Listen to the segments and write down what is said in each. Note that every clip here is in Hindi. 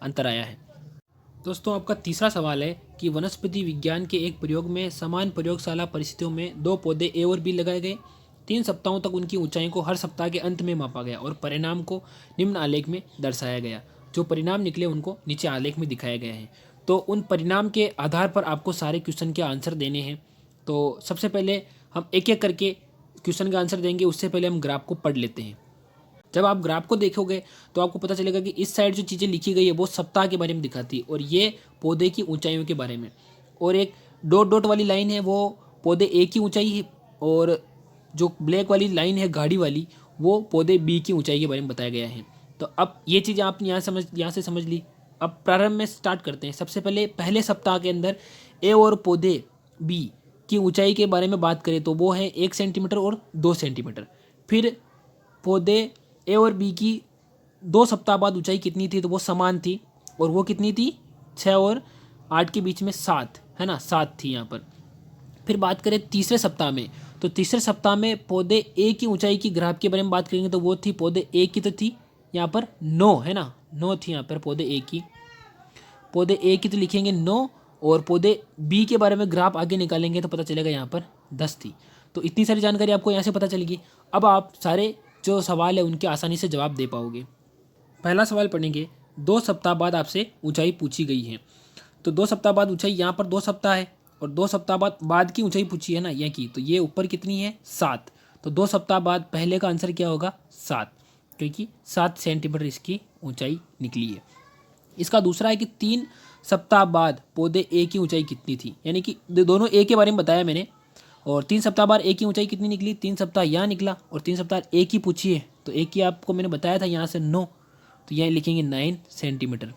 अंतर आया है। दोस्तों आपका तीसरा सवाल है कि वनस्पति विज्ञान के एक प्रयोग में समान प्रयोगशाला परिस्थितियों में 2 पौधे ए और बी लगाए गए। 3 सप्ताहों तक उनकी ऊंचाई को हर सप्ताह के अंत में मापा गया और परिणाम को निम्न आलेख में दर्शाया गया। जो परिणाम निकले उनको नीचे आलेख में दिखाया गया है। तो उन परिणाम के आधार पर आपको सारे क्वेश्चन के आंसर देने हैं। तो सबसे पहले हम एक एक करके क्वेश्चन का आंसर देंगे, उससे पहले हम ग्राफ को पढ़ लेते हैं। जब आप ग्राफ को देखोगे तो आपको पता चलेगा कि इस साइड जो चीज़ें लिखी गई है वो सप्ताह के बारे में दिखाती है और ये पौधे की ऊंचाइयों के बारे में, और एक डॉट डॉट वाली लाइन है वो पौधे ए की ऊंचाई है, और जो ब्लैक वाली लाइन है गाढ़ी वाली वो पौधे बी की ऊंचाई के बारे में बताया गया है। तो अब ये चीज़ आप यहाँ से समझ ली। अब प्रारंभ में स्टार्ट करते हैं। सबसे पहले पहले सप्ताह के अंदर ए और पौधे बी की ऊंचाई के बारे में बात करें तो वो है 1 सेंटीमीटर और 2 सेंटीमीटर। फिर पौधे ए और बी की 2 सप्ताह बाद ऊंचाई कितनी थी, तो वो समान थी, और वो कितनी थी 6 और 8 के बीच में 7, है ना, 7 थी यहाँ पर। फिर बात करें तीसरे सप्ताह में, तो तीसरे सप्ताह में पौधे ए की ऊंचाई की ग्राफ के बारे में बात करेंगे तो वो थी पौधे ए की, तो थी यहाँ पर 9, है ना, 9 थी यहाँ पर पौधे ए की। पौधे ए की तो लिखेंगे 9, और पौधे बी के बारे में ग्राफ आगे निकालेंगे तो पता चलेगा यहाँ पर 10 थी। तो इतनी सारी जानकारी आपको यहाँ से पता चलेगी। अब आप सारे जो सवाल है उनके आसानी से जवाब दे पाओगे। पहला सवाल पढ़ेंगे। 2 सप्ताह बाद आपसे ऊंचाई पूछी गई है। तो 2 सप्ताह बाद ऊंचाई, यहाँ पर 2 सप्ताह है और 2 सप्ताह बाद की ऊंचाई पूछी है ना, यह की, तो ये ऊपर कितनी है 7। तो 2 सप्ताह बाद पहले का आंसर क्या होगा 7, क्योंकि 7 सेंटीमीटर इसकी ऊंचाई निकली है। इसका दूसरा है कि 3 सप्ताह बाद पौधे ए की ऊंचाई कितनी थी, यानी कि दोनों ए के बारे में बताया मैंने, और 3 सप्ताह बाद ए की ऊंचाई कितनी निकली, 3 सप्ताह यहाँ निकला, और 3 सप्ताह ए की पूछी है तो ए की आपको मैंने बताया था यहाँ से 9, तो यहाँ लिखेंगे 9 सेंटीमीटर,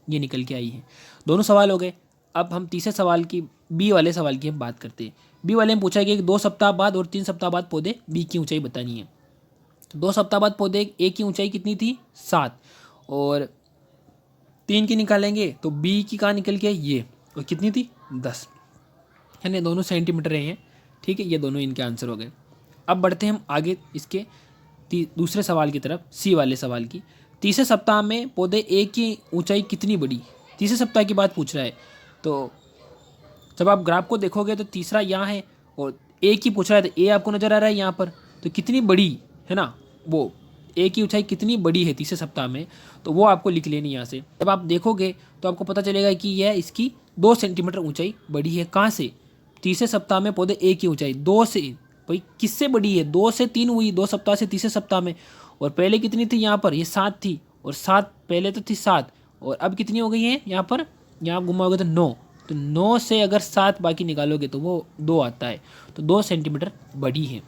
ये निकल के आई है। दोनों सवाल हो गए। अब हम तीसरे सवाल की, बी वाले सवाल की हम बात करते हैं। बी वाले में पूछा गया कि 2 सप्ताह बाद और 3 सप्ताह बाद पौधे बी की ऊंचाई बतानी है। तो 2 सप्ताह बाद पौधे ए की ऊंचाई कितनी थी 7, और 3 की निकालेंगे तो बी की कहाँ निकल के ये, और कितनी थी 10, है ना, दोनों सेंटीमीटर हैं। ठीक है, ये दोनों इनके आंसर हो गए। अब बढ़ते हैं हम आगे इसके दूसरे सवाल की तरफ, सी वाले सवाल की। तीसरे सप्ताह में पौधे ए की ऊंचाई कितनी बढ़ी, तीसरे सप्ताह की बात पूछ रहा है। तो जब आप ग्राफ को देखोगे तो तीसरा यहाँ है और ए की पूछ रहा है, तो ए आपको नज़र आ रहा है यहाँ पर, तो कितनी बड़ी है ना, वो ए की ऊंचाई कितनी बड़ी है तीसरे सप्ताह में, तो वो आपको लिख लेनी यहाँ से। जब आप देखोगे तो आपको पता चलेगा कि यह इसकी 2 सेंटीमीटर ऊंचाई बढ़ी है। कहाँ से, तीसरे सप्ताह में पौधे ए की ऊंचाई 2 से, भाई किससे बढ़ी है, 2 से 3 हुई, 2 सप्ताह से तीसरे सप्ताह में, और पहले कितनी थी यहाँ पर, ये 7 थी, और 7 पहले तो थी 7, और अब कितनी हो गई है यहाँ पर, यहाँ घुमाओगे तो 9, तो 9 से अगर 7 बाकी निकालोगे तो वो 2 आता है, तो 2 सेंटीमीटर बढ़ी है।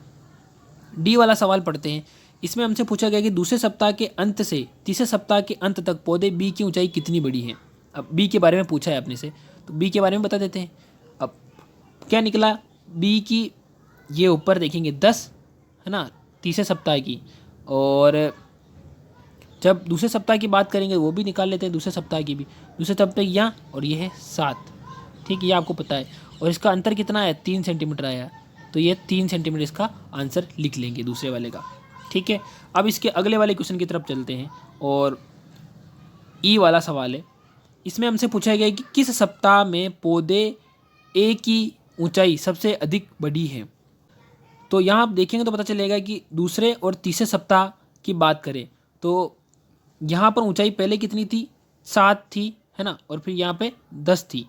डी वाला सवाल पढ़ते हैं। इसमें हमसे पूछा गया कि दूसरे सप्ताह के अंत से तीसरे सप्ताह के अंत तक पौधे बी की ऊंचाई कितनी बड़ी है। अब बी के बारे में पूछा है अपने से, तो बी के बारे में बता देते हैं। अब क्या निकला, बी की ये ऊपर देखेंगे 10, है ना, तीसरे सप्ताह की, और जब दूसरे सप्ताह की बात करेंगे वो भी निकाल लेते हैं, दूसरे सप्ताह की भी, दूसरे सप्ताह यहाँ, और ये है 7। ठीक, ये आपको पता है, और इसका अंतर कितना है 3 सेंटीमीटर आया, तो ये 3 सेंटीमीटर इसका आंसर लिख लेंगे दूसरे वाले का। ठीक है, अब इसके अगले वाले क्वेश्चन की तरफ चलते हैं, और ई वाला सवाल है। इसमें हमसे पूछा गया कि किस सप्ताह में पौधे ए की ऊंचाई सबसे अधिक बढ़ी है। तो यहाँ आप देखेंगे तो पता चलेगा कि दूसरे और तीसरे सप्ताह की बात करें तो यहाँ पर ऊंचाई पहले कितनी थी 7 थी, है ना, और फिर यहाँ पे 10 थी,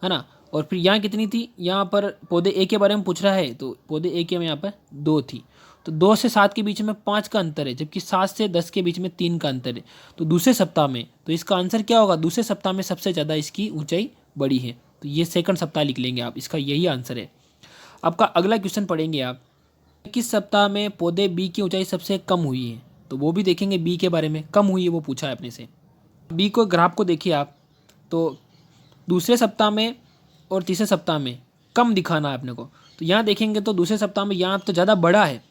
है ना, और फिर यहाँ कितनी थी, यहाँ पर पौधे ए के बारे में पूछ रहा है तो पौधे ए के में यहाँ पर 2 थी, तो 2 से 7 के बीच में 5 का अंतर है, जबकि 7 से 10 के बीच में 3 का अंतर है। तो दूसरे सप्ताह में, तो इसका आंसर क्या होगा, दूसरे सप्ताह में सबसे ज़्यादा इसकी ऊंचाई बड़ी है, तो ये सेकंड सप्ताह लिख लेंगे आप, इसका यही आंसर है। आपका अगला क्वेश्चन पढ़ेंगे आप, किस सप्ताह में पौधे बी की ऊंचाई सबसे कम हुई है, तो वो भी देखेंगे बी के बारे में, कम हुई है वो पूछा है अपने से। बी को ग्राफ को देखिए आप, तो दूसरे सप्ताह में और तीसरे सप्ताह में कम दिखाना है अपने को, तो यहाँ देखेंगे तो दूसरे सप्ताह में यहाँ तो ज़्यादा बड़ा है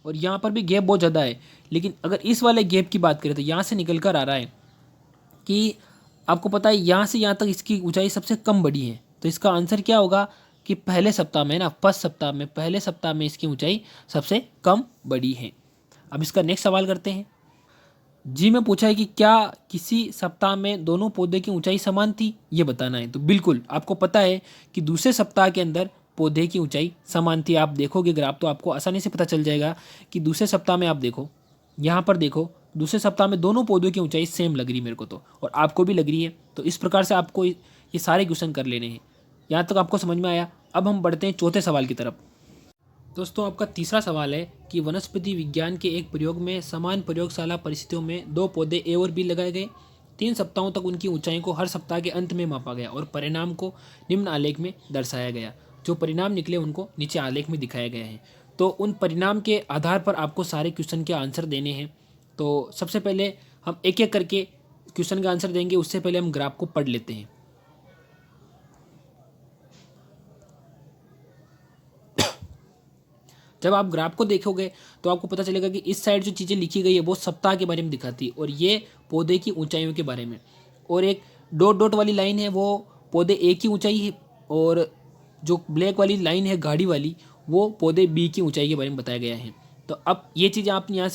और यहाँ पर भी गैप बहुत ज़्यादा है, लेकिन अगर इस वाले गैप की बात करें तो यहाँ से निकल कर आ रहा है कि आपको पता है यहाँ से यहाँ तक इसकी ऊंचाई सबसे कम बड़ी है, तो इसका आंसर क्या होगा कि पहले सप्ताह में ना, फर्स्ट सप्ताह में, पहले सप्ताह में इसकी ऊंचाई सबसे कम बड़ी है। अब इसका नेक्स्ट सवाल करते हैं। जी में पूछा है कि क्या किसी सप्ताह में दोनों पौधे की ऊंचाई समान थी, ये बताना है। तो बिल्कुल आपको पता है कि दूसरे सप्ताह के अंदर पौधे की ऊंचाई समान थी। आप देखोगे ग्राफ तो आपको आसानी से पता चल जाएगा कि दूसरे सप्ताह में, आप देखो यहाँ पर देखो, दूसरे सप्ताह में दोनों पौधों की ऊंचाई सेम लग रही मेरे को तो, और आपको भी लग रही है। तो इस प्रकार से आपको ये सारे क्वेश्चन कर लेने हैं। यहाँ तक आपको समझ में आया। अब हम बढ़ते हैं चौथे सवाल की तरफ। दोस्तों आपका तीसरा सवाल है कि वनस्पति विज्ञान के एक प्रयोग में समान प्रयोगशाला परिस्थितियों में दो पौधे ए और बी लगाए गए। 3 सप्ताहों तक उनकी ऊंचाई को हर सप्ताह के अंत में मापा गया और परिणाम को निम्न आलेख में दर्शाया गया। जो परिणाम निकले उनको नीचे आलेख में दिखाया गया है। तो उन परिणाम के आधार पर आपको सारे क्वेश्चन के आंसर देने हैं। तो सबसे पहले हम एक एक करके क्वेश्चन का आंसर देंगे, उससे पहले हम ग्राफ को पढ़ लेते हैं। जब आप ग्राफ को देखोगे तो आपको पता चलेगा कि इस साइड जो चीज़ें लिखी गई है वो सप्ताह के बारे में दिखाती है, और ये पौधे की ऊंचाइयों के बारे में। और एक डॉट डॉट वाली लाइन है वो पौधे ए की ऊंचाई है, और जो ब्लैक वाली लाइन है गाड़ी वाली वो पौधे बी की ऊंचाई के बारे में बताया गया है। तो अब ये चीज़ आप यहाँ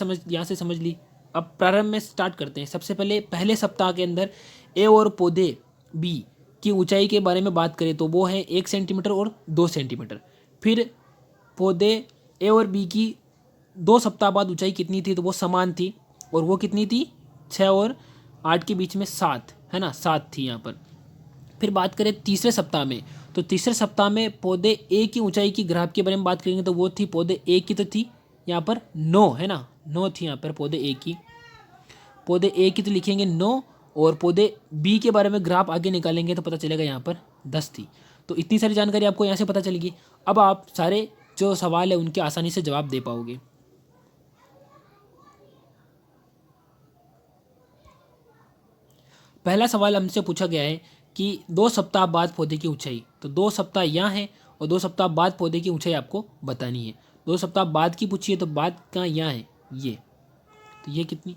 से समझ ली। अब प्रारंभ में स्टार्ट करते हैं। सबसे पहले पहले सप्ताह के अंदर ए और पौधे बी की ऊंचाई के बारे में बात करें तो वो है 1 सेंटीमीटर और 2 सेंटीमीटर। फिर पौधे ए और बी की 2 सप्ताह बाद ऊंचाई कितनी थी, तो वो समान थी, और वो कितनी थी 6 और 8 के बीच में 7, है ना, 7 थी यहाँ पर। फिर बात करें तीसरे सप्ताह में, तो तीसरे सप्ताह में पौधे ए की ऊंचाई की ग्राफ के बारे में बात करेंगे तो वो थी पौधे ए की, तो थी यहाँ पर 9, है ना, 9 थी यहाँ पर पौधे ए की। पौधे ए की तो लिखेंगे 9, और पौधे बी के बारे में ग्राफ आगे निकालेंगे तो पता चलेगा यहाँ पर 10 थी। तो इतनी सारी जानकारी आपको यहाँ से पता चलेगी। अब आप सारे जो सवाल है उनके आसानी से जवाब दे पाओगे। पहला सवाल हमसे पूछा गया है कि 2 सप्ताह बाद पौधे की ऊंचाई, तो 2 सप्ताह यहाँ है और 2 सप्ताह बाद पौधे की ऊंचाई आपको बतानी है। 2 सप्ताह बाद की पूछी है तो बाद कहाँ यहाँ है, ये, तो ये कितनी,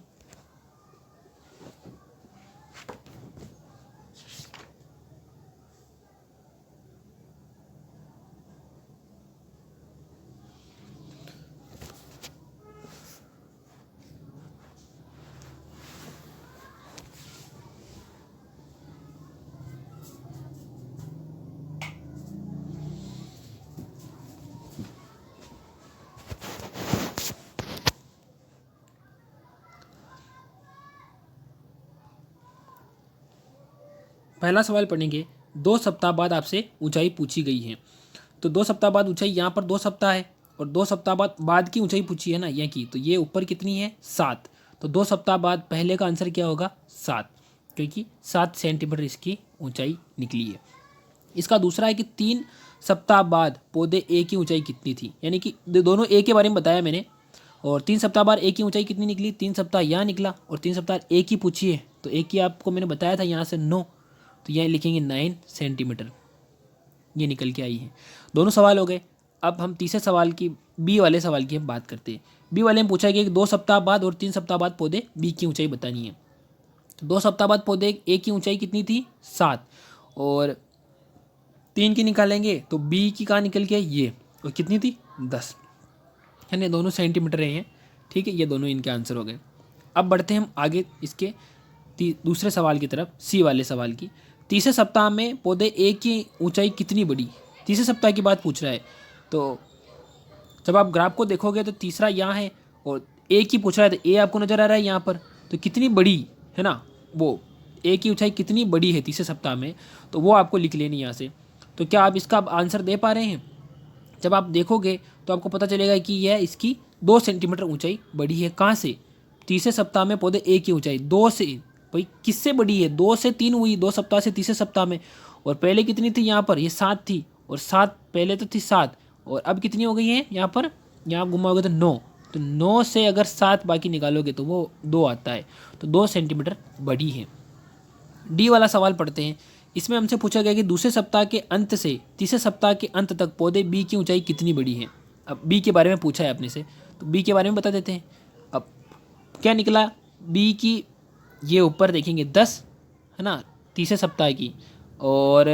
पहला सवाल पढ़ेंगे। 2 सप्ताह बाद आपसे ऊंचाई पूछी गई है, तो 2 सप्ताह बाद ऊंचाई यहाँ पर 2 सप्ताह है, और 2 सप्ताह बाद की ऊंचाई पूछी है ना यहाँ की, तो ये ऊपर कितनी है 7। तो 2 सप्ताह बाद पहले का आंसर क्या होगा 7, क्योंकि 7 सेंटीमीटर इसकी ऊंचाई निकली है। इसका दूसरा है कि 3 सप्ताह बाद पौधे ए की ऊंचाई कितनी थी, यानी कि दोनों ए के बारे में बताया मैंने, और 3 सप्ताह बाद ए की ऊंचाई कितनी निकली, 3 सप्ताह यहाँ निकला, और 3 सप्ताह ए की पूछी है, तो ए की आपको मैंने बताया था यहाँ से 9, तो यहाँ लिखेंगे 9 सेंटीमीटर, ये निकल के आई है। दोनों सवाल हो गए। अब हम तीसरे सवाल की, बी वाले सवाल की हम बात करते हैं। बी वाले में पूछा गया कि 2 सप्ताह बाद और 3 सप्ताह बाद पौधे बी की ऊंचाई बतानी है। तो 2 सप्ताह बाद पौधे ए की ऊंचाई कितनी थी 7, और 3 की निकालेंगे तो बी की कहाँ निकल के ये, और कितनी थी 10, है ना, दोनों सेंटीमीटर हैं। ठीक है, ये दोनों इनके आंसर हो गए। अब बढ़ते हैं हम आगे इसके दूसरे सवाल की तरफ, सी वाले सवाल की। तीसरे सप्ताह में पौधे ए की ऊंचाई कितनी बढ़ी, तीसरे सप्ताह की बात पूछ रहा है। तो जब आप ग्राफ को देखोगे तो तीसरा यहाँ है और ए की पूछ रहा है, तो ए आपको नज़र आ रहा है यहाँ पर, तो कितनी बड़ी है ना, वो ए की ऊंचाई कितनी बड़ी है तीसरे सप्ताह में, तो वो आपको लिख लेनी यहाँ से। तो क्या आप इसका आंसर दे पा रहे हैं? जब आप देखोगे तो आपको पता चलेगा कि यह इसकी 2 सेंटीमीटर ऊंचाई बढ़ी है। कहाँ से? तीसरे सप्ताह में पौधे ए की ऊंचाई 2 से, भाई किससे बढ़ी है, 2 से 3 हुई, 2 सप्ताह से तीसरे सप्ताह में। और पहले कितनी थी यहाँ पर, ये 7 थी, और 7 पहले तो थी 7, और अब कितनी हो गई है यहाँ पर, यहाँ घुमाओगे तो 9, तो 9 से अगर 7 बाकी निकालोगे तो वो 2 आता है, तो 2 सेंटीमीटर बढ़ी है। डी वाला सवाल पढ़ते हैं। इसमें हमसे पूछा गया कि दूसरे सप्ताह के अंत से तीसरे सप्ताह के अंत तक पौधे बी की ऊंचाई कितनी बड़ी है। अब बी के बारे में पूछा है अपने से, तो बी के बारे में बता देते हैं। अब क्या निकला बी की, ये ऊपर देखेंगे 10 है ना तीसरे सप्ताह की, और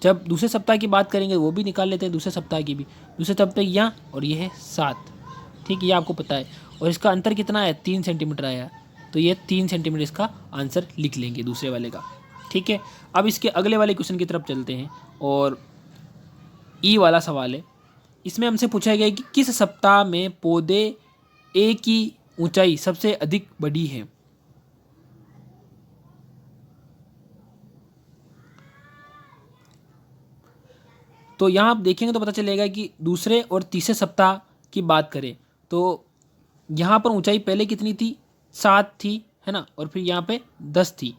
जब दूसरे सप्ताह की बात करेंगे वो भी निकाल लेते हैं, दूसरे सप्ताह की भी, दूसरे सप्ताह यहाँ, और ये है 7, ठीक है, ये आपको पता है। और इसका अंतर कितना है, 3 सेंटीमीटर आया। तो ये 3 सेंटीमीटर इसका आंसर लिख लेंगे दूसरे वाले का। ठीक है, अब इसके अगले वाले क्वेश्चन की तरफ चलते हैं और ई वाला सवाल है। इसमें हमसे पूछा गया कि किस सप्ताह में पौधे ए की ऊंचाई सबसे अधिक बड़ी है। तो यहाँ आप देखेंगे तो पता चलेगा कि दूसरे और तीसरे सप्ताह की बात करें तो यहाँ पर ऊंचाई पहले कितनी थी, 7 थी, है ना, और फिर यहाँ पे 10 थी,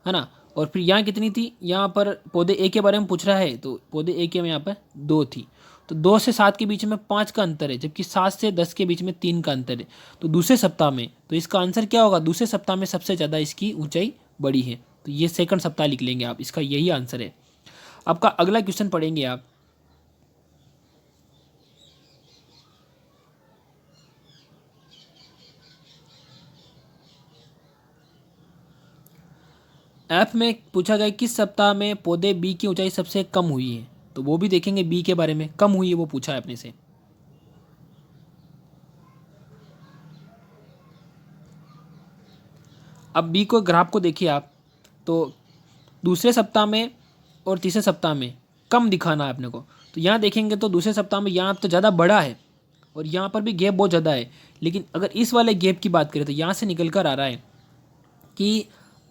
है ना, और फिर यहाँ कितनी थी, यहाँ पर पौधे ए के बारे में पूछ रहा है तो पौधे ए के में यहाँ पर 2 थी। तो 2 से 7 के बीच में 5 का अंतर है, जबकि 7 से 10 के बीच में 3 का अंतर है। तो दूसरे सप्ताह में, तो इसका आंसर क्या होगा, दूसरे सप्ताह में सबसे ज़्यादा इसकी ऊंचाई बड़ी है। तो ये सेकंड सप्ताह लिख लेंगे आप, इसका यही आंसर है। आपका अगला क्वेश्चन पढ़ेंगे आप। एफ में पूछा गया किस सप्ताह में पौधे बी की ऊंचाई सबसे कम हुई है। तो वो भी देखेंगे बी के बारे में, कम हुई है वो पूछा है अपने से। अब बी को ग्राफ को देखिए आप, तो दूसरे सप्ताह में और तीसरे सप्ताह में कम दिखाना है अपने को। तो यहाँ देखेंगे तो दूसरे सप्ताह में यहाँ तो ज़्यादा बड़ा है और यहाँ पर भी गैप बहुत ज़्यादा है। लेकिन अगर इस वाले गैप की बात करें तो यहाँ से निकल कर आ रहा है कि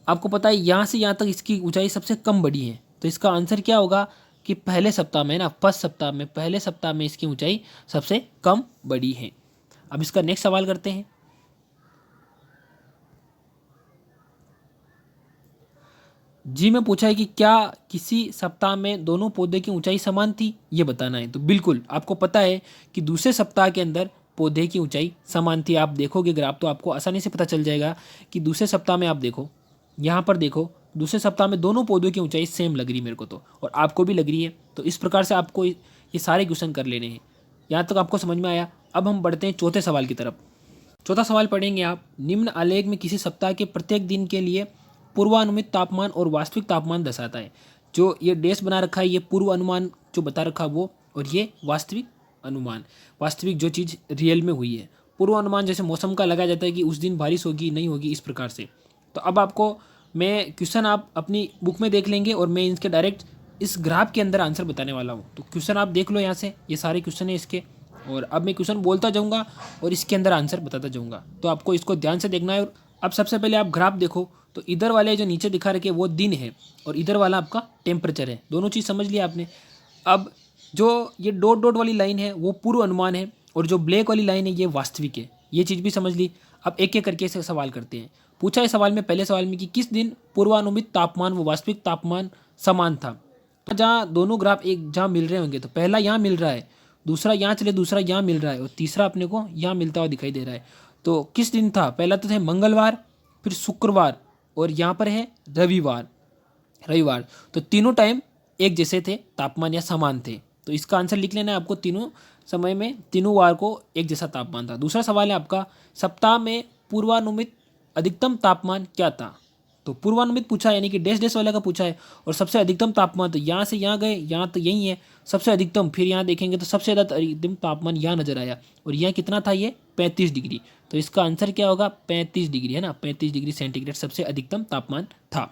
आपको पता है यहाँ से यहाँ तक इसकी ऊंचाई सबसे कम बड़ी है। तो इसका आंसर क्या होगा कि पहले सप्ताह में ना, फर्स्ट सप्ताह में, पहले सप्ताह में इसकी ऊंचाई सबसे कम बड़ी है। अब इसका नेक्स्ट सवाल करते हैं। जी में पूछा है कि क्या किसी सप्ताह में दोनों पौधे की ऊंचाई समान थी, ये बताना है। तो बिल्कुल आपको पता है कि दूसरे सप्ताह के अंदर पौधे की ऊंचाई समान थी। आप देखोगे ग्राफ तो आपको आसानी से पता चल जाएगा कि दूसरे सप्ताह में, आप देखो यहाँ पर देखो, दूसरे सप्ताह में दोनों पौधों की ऊंचाई सेम लग रही मेरे को तो, और आपको भी लग रही है। तो इस प्रकार से आपको ये सारे क्वेश्चन कर लेने हैं। यहाँ तक आपको समझ में आया। अब हम बढ़ते हैं चौथे सवाल की तरफ। चौथा सवाल पढ़ेंगे आप। निम्न आलेख में किसी सप्ताह के प्रत्येक दिन के लिए पूर्वानुमित तापमान और वास्तविक तापमान दर्शाता है। जो ये डैश बना रखा है ये पूर्व अनुमान जो बता रखा वो, और ये वास्तविक अनुमान, वास्तविक जो चीज़ रियल में हुई है। पूर्व अनुमान जैसे मौसम का लगाया जाता है कि उस दिन बारिश होगी नहीं होगी, इस प्रकार से। तो अब आपको मैं क्वेश्चन आप अपनी बुक में देख लेंगे और मैं इसके डायरेक्ट इस ग्राफ के अंदर आंसर बताने वाला हूँ। तो क्वेश्चन आप देख लो यहाँ से, ये सारे क्वेश्चन है इसके, और अब मैं क्वेश्चन बोलता जाऊँगा और इसके अंदर आंसर बताता जाऊँगा। तो आपको इसको ध्यान से देखना है। और अब सबसे पहले आप ग्राफ देखो, तो इधर वाले जो नीचे दिखा रखे वो दिन है और इधर वाला आपका टेम्परेचर है। दोनों चीज़ समझ लिया आपने। अब जो ये डॉट डॉट वाली लाइन है वो पूर्व अनुमान है और जो ब्लैक वाली लाइन है ये वास्तविक है। ये चीज़ भी समझ ली। अब एक एक करके इसे सवाल करते हैं। पूछा है सवाल में, पहले सवाल में कि किस दिन पूर्वानुमित तापमान व वास्तविक तापमान समान था। जहाँ दोनों ग्राफ एक जहाँ मिल रहे होंगे, तो पहला यहाँ मिल रहा है, दूसरा यहाँ चले दूसरा यहाँ मिल रहा है, और तीसरा अपने को यहाँ मिलता हुआ दिखाई दे रहा है। तो किस दिन था, पहला तो थे मंगलवार, फिर शुक्रवार, और यहाँ पर है रविवार। तो तीनों टाइम एक जैसे थे, तापमान या समान थे। तो इसका आंसर लिख लेना है आपको। तीनों समय में, तीनों वार को एक जैसा तापमान था। दूसरा सवाल है आपका, सप्ताह में पूर्वानुमित अधिकतम तापमान क्या था। तो पूर्वानुमित पूछा है, यानी कि डैश डैश वाला का पूछा है, और सबसे अधिकतम तापमान तो यहाँ से यहाँ गए, यहाँ तो यही है सबसे अधिकतम। फिर यहाँ देखेंगे तो सबसे ज़्यादा अधिकतम तापमान यहाँ नजर आया, और यहाँ कितना था, ये 35 डिग्री। तो इसका आंसर क्या होगा, 35 डिग्री, है ना, 35 डिग्री सेंटीग्रेड सबसे अधिकतम तापमान था।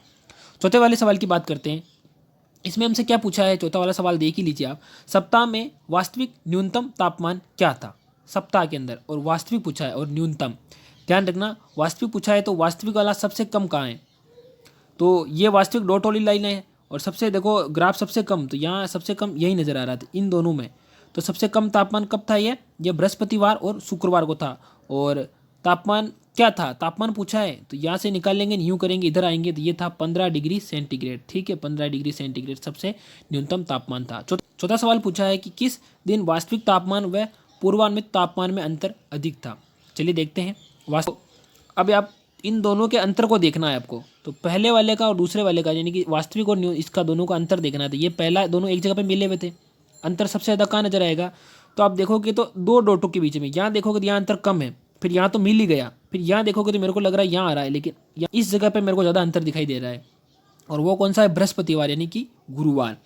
चौथे वाले सवाल की बात करते हैं। इसमें हमसे क्या पूछा है, चौथा वाला सवाल देख ही लीजिए आप। सप्ताह में वास्तविक न्यूनतम तापमान क्या था, सप्ताह के अंदर, और वास्तविक पूछा है और न्यूनतम। ध्यान रखना, वास्तविक पूछा है तो वास्तविक वाला सबसे कम कहाँ है, तो ये वास्तविक डॉट वाली लाइन है, और सबसे देखो ग्राफ सबसे कम, तो यहाँ सबसे कम यही नज़र आ रहा था इन दोनों में। तो सबसे कम तापमान कब था, ये बृहस्पतिवार और शुक्रवार को था। और तापमान क्या था, तापमान पूछा है तो यहाँ से निकाल लेंगे, यूँ करेंगे, इधर आएंगे तो ये था 15 डिग्री सेंटीग्रेड। ठीक है, 15 डिग्री सेंटीग्रेड सबसे न्यूनतम तापमान था। चौथा सवाल पूछा है कि किस दिन वास्तविक तापमान व पूर्वानुमित तापमान में अंतर अधिक था। चलिए देखते हैं। अब आप इन दोनों के अंतर को देखना है आपको। तो पहले वाले का और दूसरे वाले का, यानी कि वास्तविक और इसका दोनों का अंतर देखना था। ये पहला दोनों एक जगह पे मिले हुए थे, अंतर सबसे ज़्यादा कहाँ नजर आएगा, तो आप देखोगे तो दो डॉटों के बीच में, यहाँ देखोगे तो यहाँ अंतर कम है, फिर यहाँ तो मिल ही गया, फिर यहाँ देखोगे तो मेरे को लग रहा है यहाँ आ रहा है, लेकिन इस जगह पर मेरे को ज़्यादा अंतर दिखाई दे रहा है। और वो कौन सा है, बृहस्पतिवार यानी कि गुरुवार।